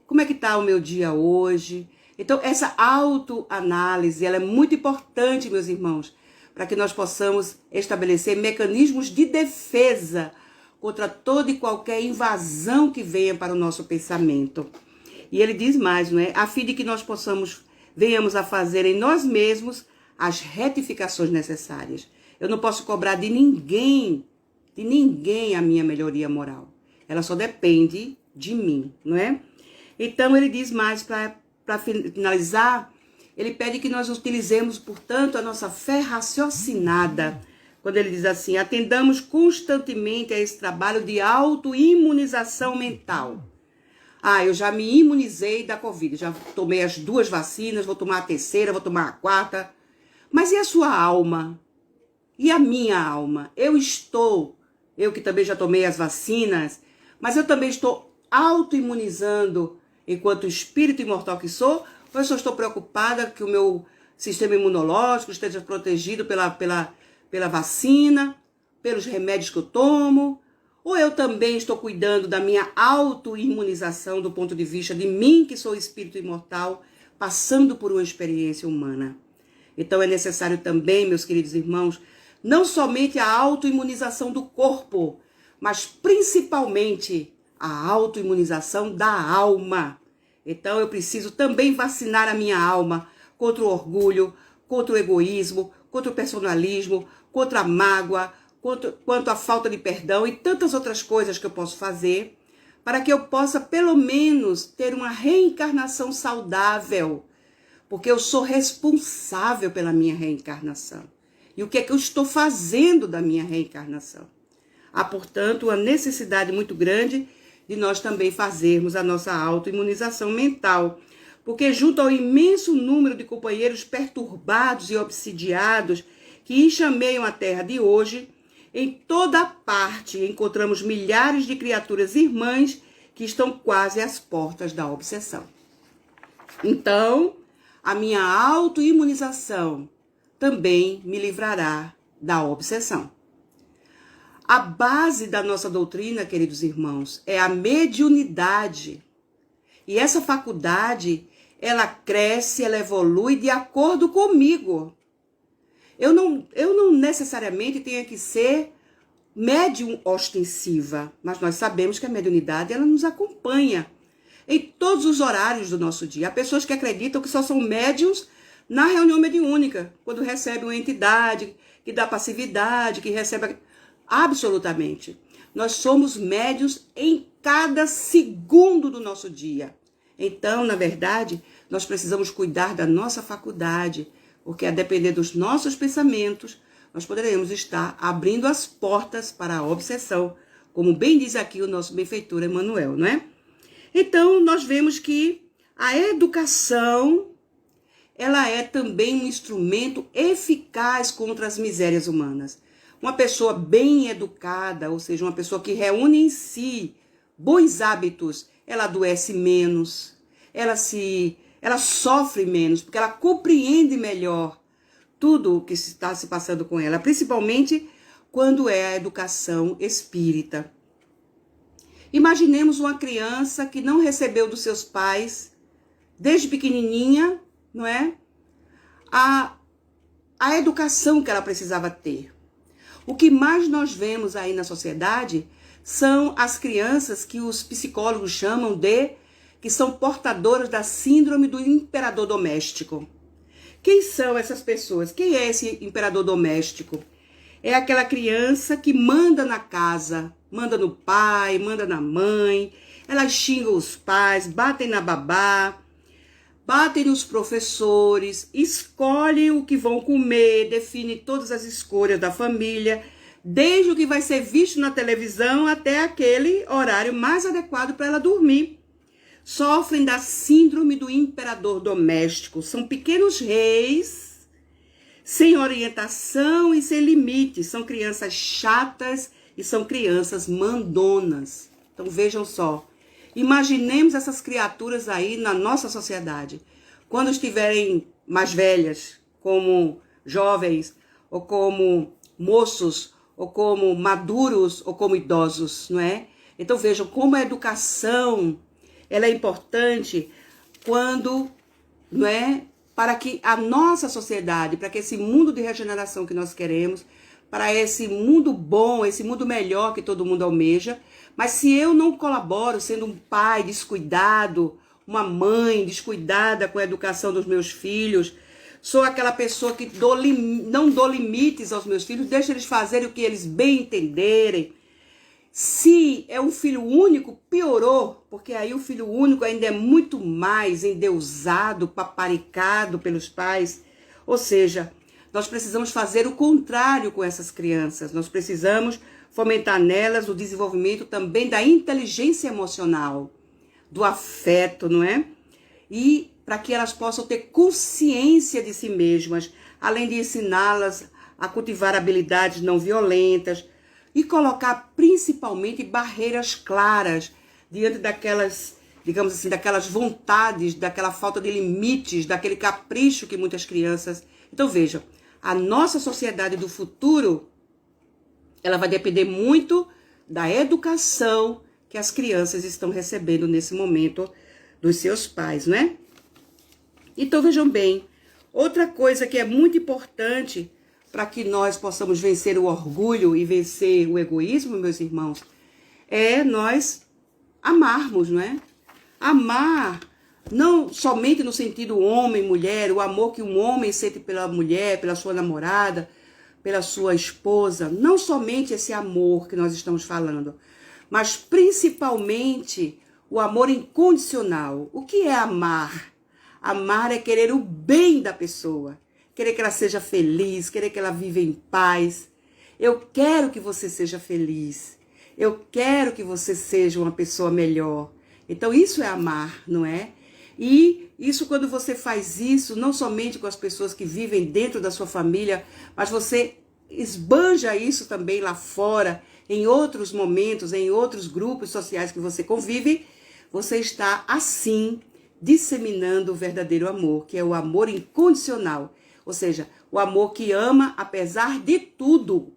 Como é que está o meu dia hoje? Então, essa autoanálise, ela é muito importante, meus irmãos, para que nós possamos estabelecer mecanismos de defesa contra toda e qualquer invasão que venha para o nosso pensamento. E ele diz mais, não é? A fim de que nós venhamos a fazer em nós mesmos as retificações necessárias. Eu não posso cobrar de ninguém a minha melhoria moral. Ela só depende de mim, não é? Então ele diz mais, para finalizar, ele pede que nós utilizemos, portanto, a nossa fé raciocinada. Quando ele diz assim, atendamos constantemente a esse trabalho de autoimunização mental. Eu já me imunizei da Covid, já tomei as 2 vacinas, vou tomar a 3ª, vou tomar a 4ª. Mas e a sua alma? E a minha alma? Eu que também já tomei as vacinas, mas eu também estou autoimunizando enquanto espírito imortal que sou, ou eu só estou preocupada que o meu sistema imunológico esteja protegido pela vacina, pelos remédios que eu tomo, ou eu também estou cuidando da minha autoimunização do ponto de vista de mim, que sou espírito imortal, passando por uma experiência humana. Então é necessário também, meus queridos irmãos, não somente a autoimunização do corpo, mas principalmente a autoimunização da alma. Então eu preciso também vacinar a minha alma contra o orgulho, contra o egoísmo, contra o personalismo, contra a mágoa, quanto à falta de perdão e tantas outras coisas que eu posso fazer para que eu possa pelo menos ter uma reencarnação saudável, porque eu sou responsável pela minha reencarnação. E o que é que eu estou fazendo da minha reencarnação? Há, portanto, uma necessidade muito grande de nós também fazermos a nossa autoimunização mental, porque junto ao imenso número de companheiros perturbados e obsidiados que enxameiam a terra de hoje, em toda parte encontramos milhares de criaturas irmãs que estão quase às portas da obsessão. Então, a minha autoimunização também me livrará da obsessão. A base da nossa doutrina, queridos irmãos, é a mediunidade. E essa faculdade, ela cresce, ela evolui de acordo comigo. Eu não necessariamente tenho que ser médium ostensiva, mas nós sabemos que a mediunidade, ela nos acompanha em todos os horários do nosso dia. Há pessoas que acreditam que só são médiums na reunião mediúnica, quando recebe uma entidade que dá passividade, que recebe... Absolutamente. Nós somos médiuns em cada segundo do nosso dia. Então, na verdade, nós precisamos cuidar da nossa faculdade, porque a depender dos nossos pensamentos, nós poderemos estar abrindo as portas para a obsessão, como bem diz aqui o nosso benfeitor Emmanuel, não é? Então, nós vemos que a educação, ela é também um instrumento eficaz contra as misérias humanas. Uma pessoa bem educada, ou seja, uma pessoa que reúne em si bons hábitos, ela adoece menos, ela sofre menos, porque ela compreende melhor tudo o que está se passando com ela, principalmente quando é a educação espírita. Imaginemos uma criança que não recebeu dos seus pais, desde pequenininha, não é? A educação que ela precisava ter. O que mais nós vemos aí na sociedade são as crianças que os psicólogos chamam que são portadoras da síndrome do imperador doméstico. Quem são essas pessoas? Quem é esse imperador doméstico? É aquela criança que manda na casa, manda no pai, manda na mãe, elas xingam os pais, batem na babá, batem nos professores, escolhem o que vão comer, definem todas as escolhas da família, desde o que vai ser visto na televisão até aquele horário mais adequado para ela dormir. Sofrem da síndrome do imperador doméstico. São pequenos reis, sem orientação e sem limites. São crianças chatas e são crianças mandonas. Então vejam só. Imaginemos essas criaturas aí na nossa sociedade. Quando estiverem mais velhas, como jovens, ou como moços, ou como maduros, ou como idosos, não é? Então vejam como a educação, ela é importante quando, não é? Para que a nossa sociedade, para que esse mundo de regeneração que nós queremos, para esse mundo bom, esse mundo melhor que todo mundo almeja, mas se eu não colaboro sendo um pai descuidado, uma mãe descuidada com a educação dos meus filhos, sou aquela pessoa que não dou limites aos meus filhos, deixo eles fazerem o que eles bem entenderem. Se é um filho único, piorou, porque aí o filho único ainda é muito mais endeusado, paparicado pelos pais. Ou seja, nós precisamos fazer o contrário com essas crianças. Nós precisamos fomentar nelas o desenvolvimento também da inteligência emocional, do afeto, não é? E para que elas possam ter consciência de si mesmas, além de ensiná-las a cultivar habilidades não violentas e colocar principalmente barreiras claras diante daquelas, digamos assim, daquelas vontades, daquela falta de limites, daquele capricho que muitas crianças... Então vejam, a nossa sociedade do futuro, ela vai depender muito da educação que as crianças estão recebendo nesse momento dos seus pais, não é? Então vejam bem, outra coisa que é muito importante para que nós possamos vencer o orgulho e vencer o egoísmo, meus irmãos, é nós amarmos, não é? Amar, não somente no sentido homem, mulher, o amor que um homem sente pela mulher, pela sua namorada, pela sua esposa, não somente esse amor que nós estamos falando, mas principalmente o amor incondicional. O que é amar? Amar é querer o bem da pessoa, querer que ela seja feliz, querer que ela viva em paz. Eu quero que você seja feliz, eu quero que você seja uma pessoa melhor. Então isso é amar, não é? E isso, quando você faz isso, não somente com as pessoas que vivem dentro da sua família, mas você esbanja isso também lá fora, em outros momentos, em outros grupos sociais que você convive, você está assim disseminando o verdadeiro amor, que é o amor incondicional. Ou seja, o amor que ama apesar de tudo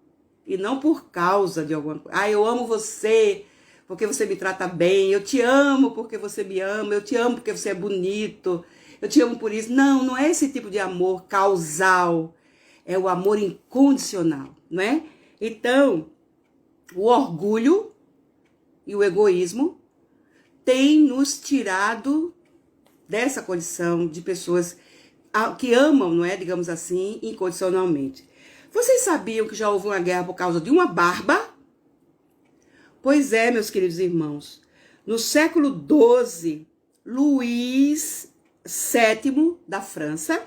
e não por causa de alguma coisa. Ah, eu amo você porque você me trata bem, eu te amo porque você me ama, eu te amo porque você é bonito, eu te amo por isso. Não, não é esse tipo de amor causal, é o amor incondicional, não é? Então, o orgulho e o egoísmo têm nos tirado dessa condição de pessoas que amam, não é, digamos assim, incondicionalmente. Vocês sabiam que já houve uma guerra por causa de uma barba? Pois é, meus queridos irmãos. No século XII, Luís VII da França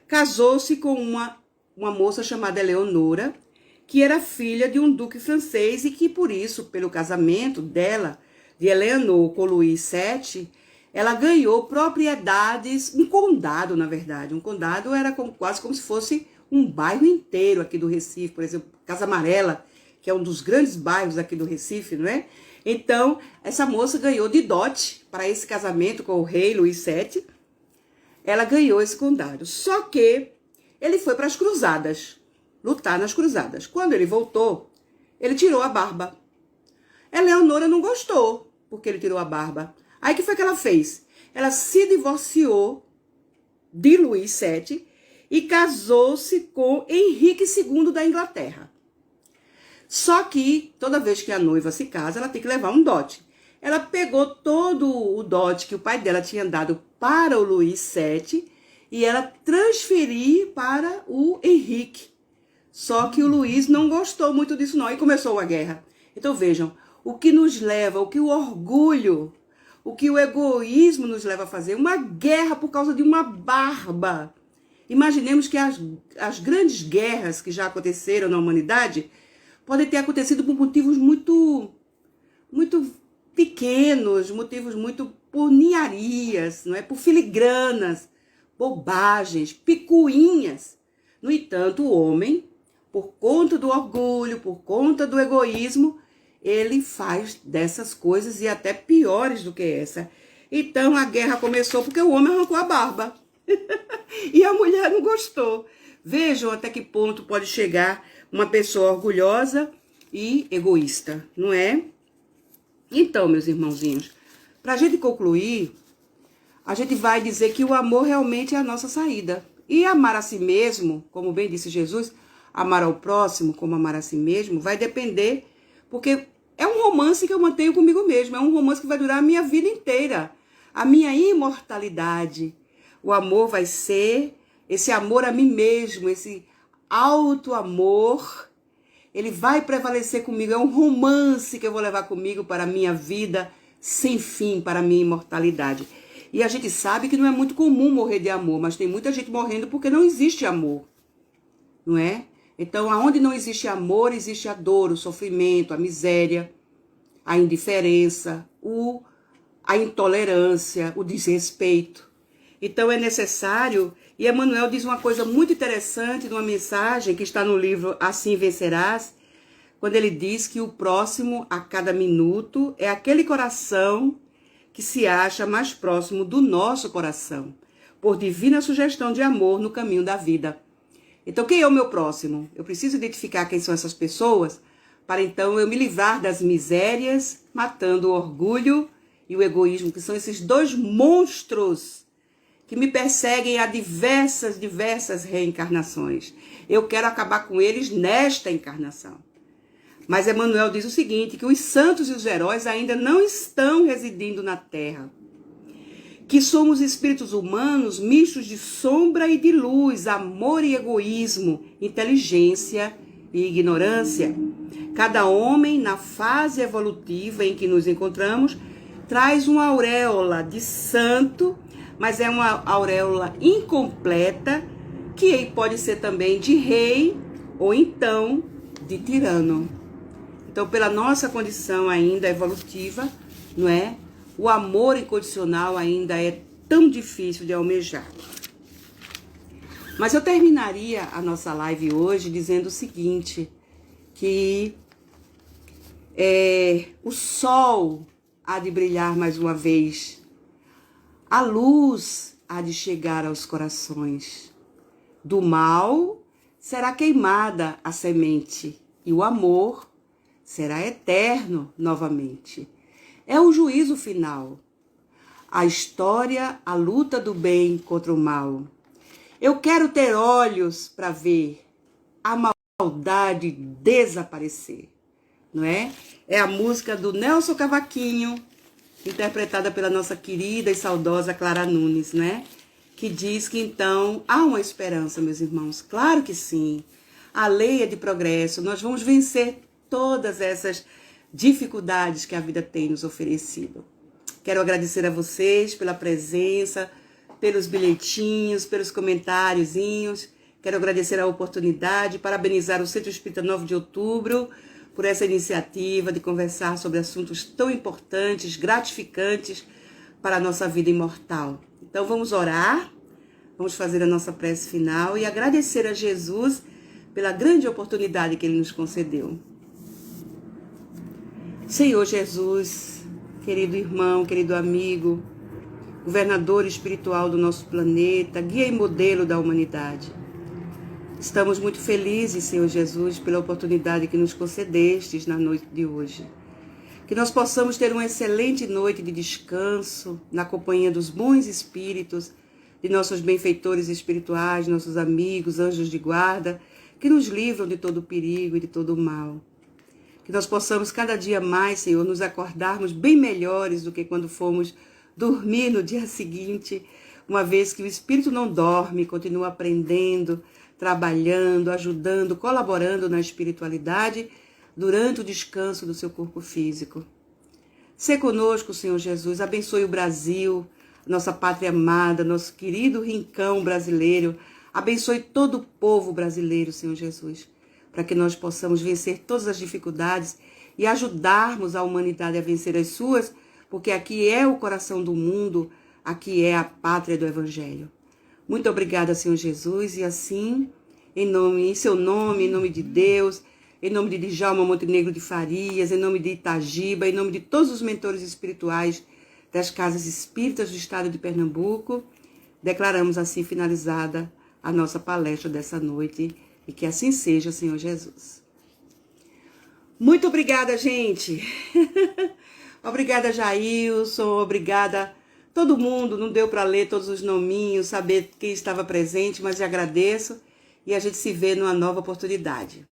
casou-se com uma uma moça chamada Eleonora, que era filha de um duque francês e que, por isso, pelo casamento dela, de Eleanor com Luís VII, ela ganhou propriedades, um condado, na verdade. Um condado era quase como se fosse um bairro inteiro aqui do Recife, por exemplo, Casa Amarela, que é um dos grandes bairros aqui do Recife, não é? Então, essa moça ganhou de dote para esse casamento com o rei Luís VII. Ela ganhou esse condado. Só que ele foi para as cruzadas, lutar nas cruzadas. Quando ele voltou, ele tirou a barba. Eleonora não gostou porque ele tirou a barba. Aí o que foi que ela fez? Ela se divorciou de Luís VII e casou-se com Henrique II da Inglaterra. Só que toda vez que a noiva se casa, ela tem que levar um dote. Ela pegou todo o dote que o pai dela tinha dado para o Luís VII e ela transferiu para o Henrique. Só que o Luís não gostou muito disso não e começou a guerra. Então vejam, o que nos leva, o que o orgulho, o que o egoísmo nos leva a fazer, uma guerra por causa de uma barba. Imaginemos que as grandes guerras que já aconteceram na humanidade podem ter acontecido por motivos muito pequenos, motivos muito por ninharias, não é? Por filigranas, bobagens, picuinhas. No entanto, o homem, por conta do orgulho, por conta do egoísmo, ele faz dessas coisas e até piores do que essa. Então a guerra começou porque o homem arrancou a barba. E a mulher não gostou. Vejam até que ponto pode chegar uma pessoa orgulhosa e egoísta, não é? Então, meus irmãozinhos, para a gente concluir, a gente vai dizer que o amor realmente é a nossa saída. E amar a si mesmo, como bem disse Jesus, amar ao próximo como amar a si mesmo, vai depender, porque é um romance que eu mantenho comigo mesmo, é um romance que vai durar a minha vida inteira, a minha imortalidade. O amor vai ser esse amor a mim mesmo, esse auto-amor, ele vai prevalecer comigo, é um romance que eu vou levar comigo para a minha vida sem fim, para a minha imortalidade. E a gente sabe que não é muito comum morrer de amor, mas tem muita gente morrendo porque não existe amor, não é? Então, aonde não existe amor, existe a dor, o sofrimento, a miséria, a indiferença, a intolerância, o desrespeito. Então, é necessário, e Emmanuel diz uma coisa muito interessante numa mensagem que está no livro Assim Vencerás, quando ele diz que o próximo a cada minuto é aquele coração que se acha mais próximo do nosso coração, por divina sugestão de amor no caminho da vida. Então, quem é o meu próximo? Eu preciso identificar quem são essas pessoas, para então eu me livrar das misérias, matando o orgulho e o egoísmo, que são esses dois monstros que me perseguem a diversas reencarnações. Eu quero acabar com eles nesta encarnação. Mas Emmanuel diz o seguinte, que os santos e os heróis ainda não estão residindo na Terra, que somos espíritos humanos mistos de sombra e de luz, amor e egoísmo, inteligência e ignorância. Cada homem, na fase evolutiva em que nos encontramos, traz uma auréola de santo, mas é uma auréola incompleta, que pode ser também de rei ou então de tirano. Então, pela nossa condição ainda evolutiva, não é? O amor incondicional ainda é tão difícil de almejar. Mas eu terminaria a nossa live hoje dizendo o seguinte, que o sol há de brilhar mais uma vez, a luz há de chegar aos corações. Do mal será queimada a semente e o amor será eterno novamente. É o juízo final. A história, a luta do bem contra o mal. Eu quero ter olhos para ver a maldade desaparecer. Não é? É a música do Nelson Cavaquinho, interpretada pela nossa querida e saudosa Clara Nunes, né? Que diz que então há uma esperança, meus irmãos. Claro que sim. A lei é de progresso. Nós vamos vencer todas essas dificuldades que a vida tem nos oferecido. Quero agradecer a vocês pela presença, pelos bilhetinhos, pelos comentáriozinhos. Quero agradecer a oportunidade, parabenizar o Centro Espírita 9 de Outubro por essa iniciativa de conversar sobre assuntos tão importantes, gratificantes para a nossa vida imortal. Então vamos orar, vamos fazer a nossa prece final e agradecer a Jesus pela grande oportunidade que Ele nos concedeu. Senhor Jesus, querido irmão, querido amigo, governador espiritual do nosso planeta, guia e modelo da humanidade. Estamos muito felizes, Senhor Jesus, pela oportunidade que nos concedestes na noite de hoje. Que nós possamos ter uma excelente noite de descanso, na companhia dos bons espíritos, de nossos benfeitores espirituais, nossos amigos, anjos de guarda, que nos livram de todo perigo e de todo mal. Que nós possamos cada dia mais, Senhor, nos acordarmos bem melhores do que quando fomos dormir no dia seguinte, uma vez que o espírito não dorme, continua aprendendo, trabalhando, ajudando, colaborando na espiritualidade durante o descanso do seu corpo físico. Sê conosco, Senhor Jesus, abençoe o Brasil, nossa pátria amada, nosso querido rincão brasileiro, abençoe todo o povo brasileiro, Senhor Jesus, para que nós possamos vencer todas as dificuldades e ajudarmos a humanidade a vencer as suas, porque aqui é o coração do mundo, aqui é a pátria do Evangelho. Muito obrigada, Senhor Jesus, e assim, em seu nome, em nome de Deus, em nome de Djalma Montenegro de Farias, em nome de Itagiba, em nome de todos os mentores espirituais das casas espíritas do estado de Pernambuco, declaramos assim finalizada a nossa palestra dessa noite, e que assim seja, Senhor Jesus. Muito obrigada, gente. Obrigada, Jailson, obrigada todo mundo. Não deu para ler todos os nominhos, saber quem estava presente, mas agradeço e a gente se vê numa nova oportunidade.